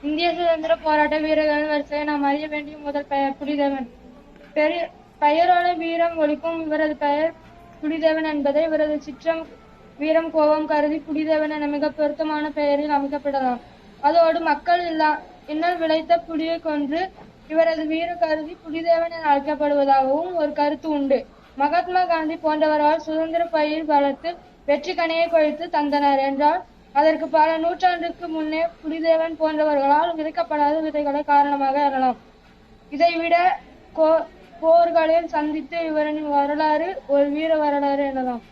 இந்திய சுதந்திர போராட்ட வீரர்களின் வரிசையை நாம் அறிய வேண்டிய முதல் பெயர் புலிதேவன். பெயரோடு வீரம் ஒலிக்கும் இவரது பெயர் புலிதேவன் என்பதை இவரது சிற்றம் வீரம் கோபம் கருதி புலிதேவன் என மிக பொருத்தமான பெயரில் அமைக்கப்படலாம். அதோடு மக்கள் இன்னல் விளைத்த புலியை கொன்று இவரது வீர கருதி புலிதேவன் என அழைக்கப்படுவதாகவும் ஒரு கருத்து உண்டு. மகாத்மா காந்தி போன்றவரால் சுதந்திர பயிர் வளர்த்து வெற்றி கனியை கொழித்து தந்தனர் என்றால் அதற்கு பல நூற்றாண்டுக்கு முன்னே புலிதேவன் போன்றவர்களால் விதைக்கப்படாத விதைகளை காரணமாக எழலாம். இதைவிட போர்களில் சந்தித்து இவரின் வரலாறு ஒரு வீர வரலாறு எனலாம்.